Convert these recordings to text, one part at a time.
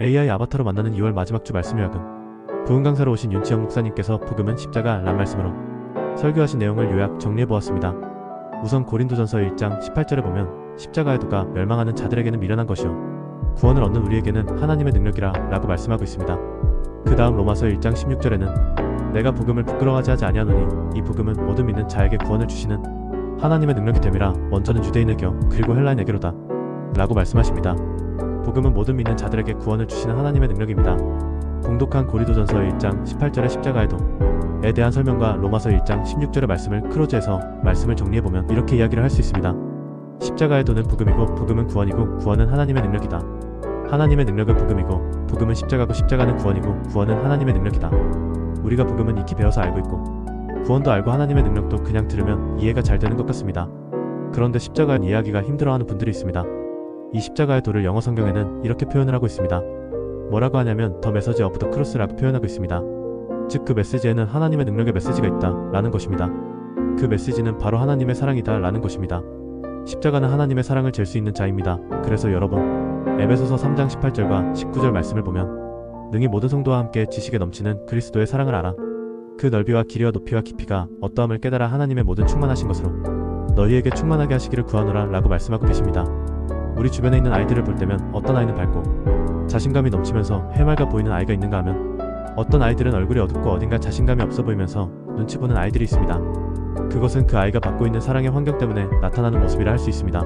AI 아바타로 만나는 2월 마지막 주 말씀 요약은 부흥 강사로 오신 윤치영 목사님께서 복음은 십자가란 말씀으로 설교하신 내용을 요약 정리해보았습니다. 우선 고린도전서 1장 18절에 보면 십자가의 도가 멸망하는 자들에게는 미련한 것이요 구원을 얻는 우리에게는 하나님의 능력이라 라고 말씀하고 있습니다. 그 다음 로마서 1장 16절에는 내가 복음을 부끄러워하지 아니하노니 이 복음은 모든 믿는 자에게 구원을 주시는 하나님의 능력이 됨이라 먼저는 유대인에게요 그리고 헬라인에게로다 라고 말씀하십니다. 복음은 모든 믿는 자들에게 구원을 주시는 하나님의 능력입니다. 봉독한 고린도전서 1장 18절의 십자가의 도에 대한 설명과 로마서 1장 16절의 말씀을 크로즈해서 말씀을 정리해보면 이렇게 이야기를 할 수 있습니다. 십자가의 도는 복음이고 복음은 구원이고 구원은 하나님의 능력이다. 하나님의 능력은 복음이고 복음은 십자가고 십자가는 구원이고 구원은 하나님의 능력이다. 우리가 복음은 익히 배워서 알고 있고 구원도 알고 하나님의 능력도 그냥 들으면 이해가 잘 되는 것 같습니다. 그런데 십자가의 이해하기가 힘들어하는 분들이 있습니다. 이 십자가의 도를 영어 성경에는 이렇게 표현을 하고 있습니다. 뭐라고 하냐면 The Message of the Cross라고 표현하고 있습니다. 즉 그 메시지에는 하나님의 능력의 메시지가 있다 라는 것입니다. 그 메시지는 바로 하나님의 사랑이다 라는 것입니다. 십자가는 하나님의 사랑을 잴 수 있는 자입니다. 그래서 여러분 에베소서 3장 18절과 19절 말씀을 보면 능히 모든 성도와 함께 지식에 넘치는 그리스도의 사랑을 알아 그 넓이와 길이와 높이와 깊이가 어떠함을 깨달아 하나님의 모든 충만하신 것으로 너희에게 충만하게 하시기를 구하노라 라고 말씀하고 계십니다. 우리 주변에 있는 아이들을 볼 때면 어떤 아이는 밝고 자신감이 넘치면서 해맑아 보이는 아이가 있는가 하면 어떤 아이들은 얼굴이 어둡고 어딘가 자신감이 없어 보이면서 눈치 보는 아이들이 있습니다. 그것은 그 아이가 받고 있는 사랑의 환경 때문에 나타나는 모습이라 할 수 있습니다.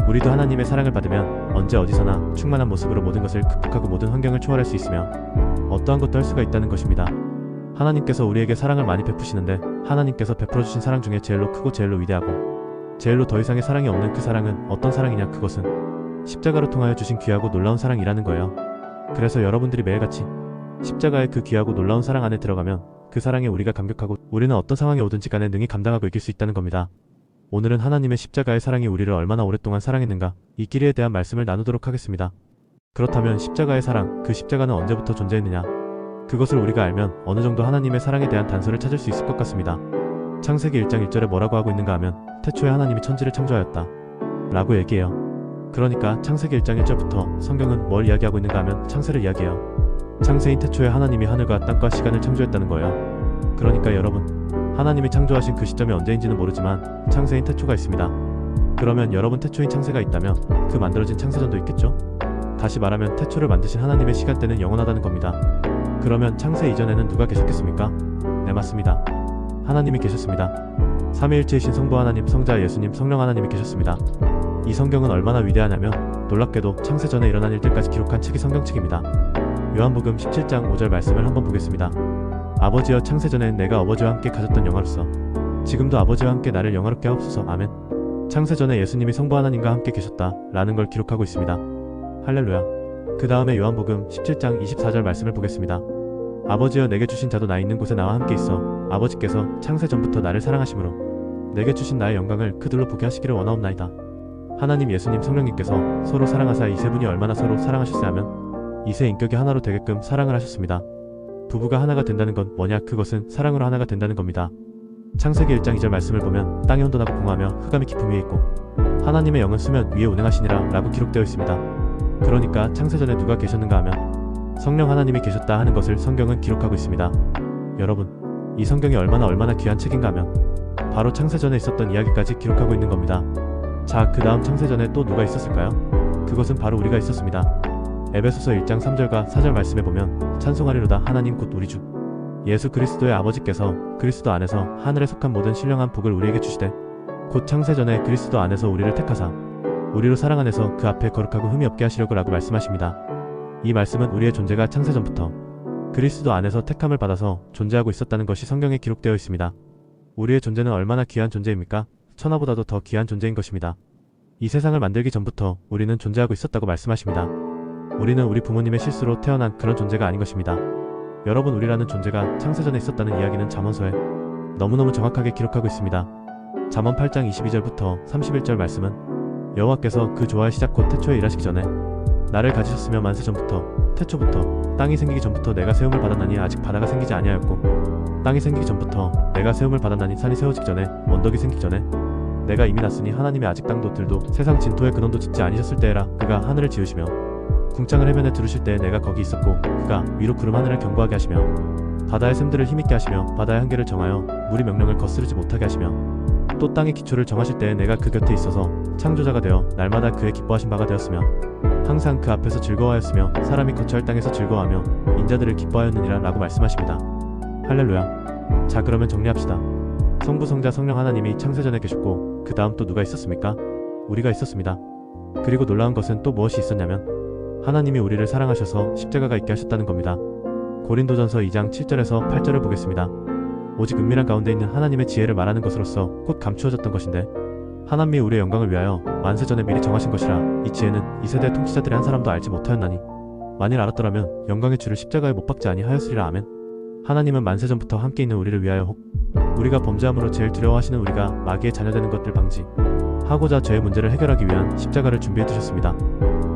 우리도 하나님의 사랑을 받으면 언제 어디서나 충만한 모습으로 모든 것을 극복하고 모든 환경을 초월할 수 있으며 어떠한 것도 할 수가 있다는 것입니다. 하나님께서 우리에게 사랑을 많이 베푸시는데 하나님께서 베풀어주신 사랑 중에 제일로 크고 제일로 위대하고 제일로 더 이상의 사랑이 없는 그 사랑은 어떤 사랑이냐 그것은 십자가로 통하여 주신 귀하고 놀라운 사랑이라는 거예요. 그래서 여러분들이 매일같이 십자가의 그 귀하고 놀라운 사랑 안에 들어가면 그 사랑에 우리가 감격하고 우리는 어떤 상황이 오든지 간에 능히 감당하고 이길 수 있다는 겁니다. 오늘은 하나님의 십자가의 사랑이 우리를 얼마나 오랫동안 사랑했는가 이 길이에 대한 말씀을 나누도록 하겠습니다. 그렇다면 십자가의 사랑, 그 십자가는 언제부터 존재했느냐? 그것을 우리가 알면 어느 정도 하나님의 사랑에 대한 단서를 찾을 수 있을 것 같습니다. 창세기 1장 1절에 뭐라고 하고 있는가 하면 태초에 하나님이 천지를 창조하였다 라고 얘기해요. 그러니까 창세기 1장 1절부터 성경은 뭘 이야기하고 있는가 하면 창세를 이야기해요. 창세인 태초에 하나님이 하늘과 땅과 시간을 창조했다는 거예요. 그러니까 여러분 하나님이 창조하신 그 시점이 언제인지는 모르지만 창세인 태초가 있습니다. 그러면 여러분 태초인 창세가 있다면 그 만들어진 창세전도 있겠죠? 다시 말하면 태초를 만드신 하나님의 시간대는 영원하다는 겁니다. 그러면 창세 이전에는 누가 계셨겠습니까? 네, 맞습니다. 하나님이 계셨습니다. 삼위일체이신 성부 하나님, 성자 예수님, 성령 하나님이 계셨습니다. 이 성경은 얼마나 위대하냐면 놀랍게도 창세 전에 일어난 일들까지 기록한 책이 성경책입니다. 요한복음 17장 5절 말씀을 한번 보겠습니다. 아버지여 창세 전엔 내가 아버지와 함께 가졌던 영화로서 지금도 아버지와 함께 나를 영화롭게 하옵소서. 아멘. 창세 전에 예수님이 성부 하나님과 함께 계셨다 라는 걸 기록하고 있습니다. 할렐루야. 그 다음에 요한복음 17장 24절 말씀을 보겠습니다. 아버지여 내게 주신 자도 나 있는 곳에 나와 함께 있어 아버지께서 창세 전부터 나를 사랑하심으로 내게 주신 나의 영광을 그들로 보게 하시기를 원하옵나이다. 하나님, 예수님, 성령님께서 서로 사랑하사 이 세 분이 얼마나 서로 사랑하셨으냐 하면 이 세 인격이 하나로 되게끔 사랑을 하셨습니다. 부부가 하나가 된다는 건 뭐냐? 그것은 사랑으로 하나가 된다는 겁니다. 창세기 1장 2절 말씀을 보면 땅이 혼돈하고 공허하며 흑암이 깊음 위에 있고 하나님의 영은 수면 위에 운행하시니라 라고 기록되어 있습니다. 그러니까 창세전에 누가 계셨는가 하면 성령 하나님이 계셨다 하는 것을 성경은 기록하고 있습니다. 여러분 이 성경이 얼마나 귀한 책인가 하면 바로 창세전에 있었던 이야기까지 기록하고 있는 겁니다. 자, 그 다음 창세전에 또 누가 있었을까요? 그것은 바로 우리가 있었습니다. 에베소서 1장 3절과 4절 말씀에 보면 찬송하리로다 하나님 곧 우리 주 예수 그리스도의 아버지께서 그리스도 안에서 하늘에 속한 모든 신령한 복을 우리에게 주시되 곧 창세전에 그리스도 안에서 우리를 택하사 우리로 사랑 안에서 그 앞에 거룩하고 흠이 없게 하시려고 라고 말씀하십니다. 이 말씀은 우리의 존재가 창세전부터 그리스도 안에서 택함을 받아서 존재하고 있었다는 것이 성경에 기록되어 있습니다. 우리의 존재는 얼마나 귀한 존재입니까? 천하보다도 더 귀한 존재인 것입니다. 이 세상을 만들기 전부터 우리는 존재하고 있었다고 말씀하십니다. 우리는 우리 부모님의 실수로 태어난 그런 존재가 아닌 것입니다. 여러분 우리라는 존재가 창세전에 있었다는 이야기는 잠언서에 너무너무 정확하게 기록하고 있습니다. 잠언 8장 22절부터 31절 말씀은 여호와께서 그 조화의 시작 곧 태초에 일하시기 전에 나를 가지셨으며 만세 전부터 태초부터 땅이 생기기 전부터 내가 세움을 받았나니 아직 바다가 생기지 아니하였고 땅이 생기기 전부터 내가 세움을 받았나니 산이 세워지기 전에 언덕이 생기기 전에 내가 이미 났으니 하나님이 아직 땅도 들도 세상 진토의 근원도 짓지 아니셨을 때에라. 그가 하늘을 지으시며 궁창을 해변에 두르실 때 내가 거기 있었고 그가 위로 구름 하늘을 견고하게 하시며 바다의 샘들을 힘있게 하시며 바다의 한계를 정하여 물이 명령을 거스르지 못하게 하시며 또 땅의 기초를 정하실 때에 내가 그 곁에 있어서 창조자가 되어 날마다 그의 기뻐하신 바가 되었으며 항상 그 앞에서 즐거워하였으며 사람이 거처할 땅에서 즐거워하며 인자들을 기뻐하였느니라 라고 말씀하십니다. 할렐루야. 자, 그러면 정리합시다. 성부, 성자, 성령 하나님이 창세전에 계셨고 그 다음 또 누가 있었습니까? 우리가 있었습니다. 그리고 놀라운 것은 또 무엇이 있었냐면 하나님이 우리를 사랑하셔서 십자가가 있게 하셨다는 겁니다. 고린도전서 2장 7절에서 8절을 보겠습니다. 오직 은밀한 가운데 있는 하나님의 지혜를 말하는 것으로서 곧 감추어졌던 것인데 하나님이 우리의 영광을 위하여 만세전에 미리 정하신 것이라 이 지혜는 이 세대의 통치자들의 한 사람도 알지 못하였나니 만일 알았더라면 영광의 주를 십자가에 못 박지 아니하였으리라. 아멘. 하나님은 만세전부터 함께 있는 우리를 위하여 혹 우리가 범죄함으로 제일 두려워하시는 우리가 마귀의 자녀되는 것들 방지하고자 죄의 문제를 해결하기 위한 십자가를 준비해 두셨습니다.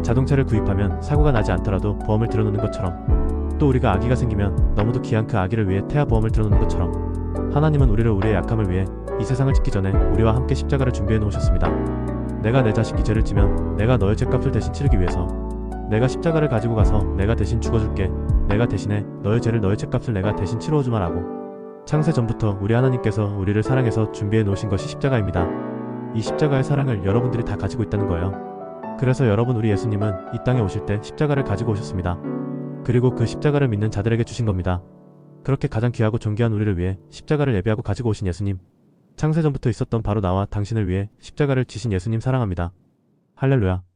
자동차를 구입하면 사고가 나지 않더라도 보험을 들어놓는 것처럼 또 우리가 아기가 생기면 너무도 귀한 그 아기를 위해 태아 보험을 들어놓는 것처럼 하나님은 우리를 우리의 약함을 위해 이 세상을 짓기 전에 우리와 함께 십자가를 준비해 놓으셨습니다. 내가 내 자식이 죄를 지면 내가 너의 죄값을 대신 치르기 위해서 내가 십자가를 가지고 가서 내가 대신 죽어줄게. 내가 대신에 너의 죄를 너의 죄값을 내가 대신 치러주마 라고 창세 전부터 우리 하나님께서 우리를 사랑해서 준비해 놓으신 것이 십자가입니다. 이 십자가의 사랑을 여러분들이 다 가지고 있다는 거예요. 그래서 여러분, 우리 예수님은 이 땅에 오실 때 십자가를 가지고 오셨습니다. 그리고 그 십자가를 믿는 자들에게 주신 겁니다. 그렇게 가장 귀하고 존귀한 우리를 위해 십자가를 예비하고 가지고 오신 예수님, 창세전부터 있었던 바로 나와 당신을 위해 십자가를 지신 예수님 사랑합니다. 할렐루야.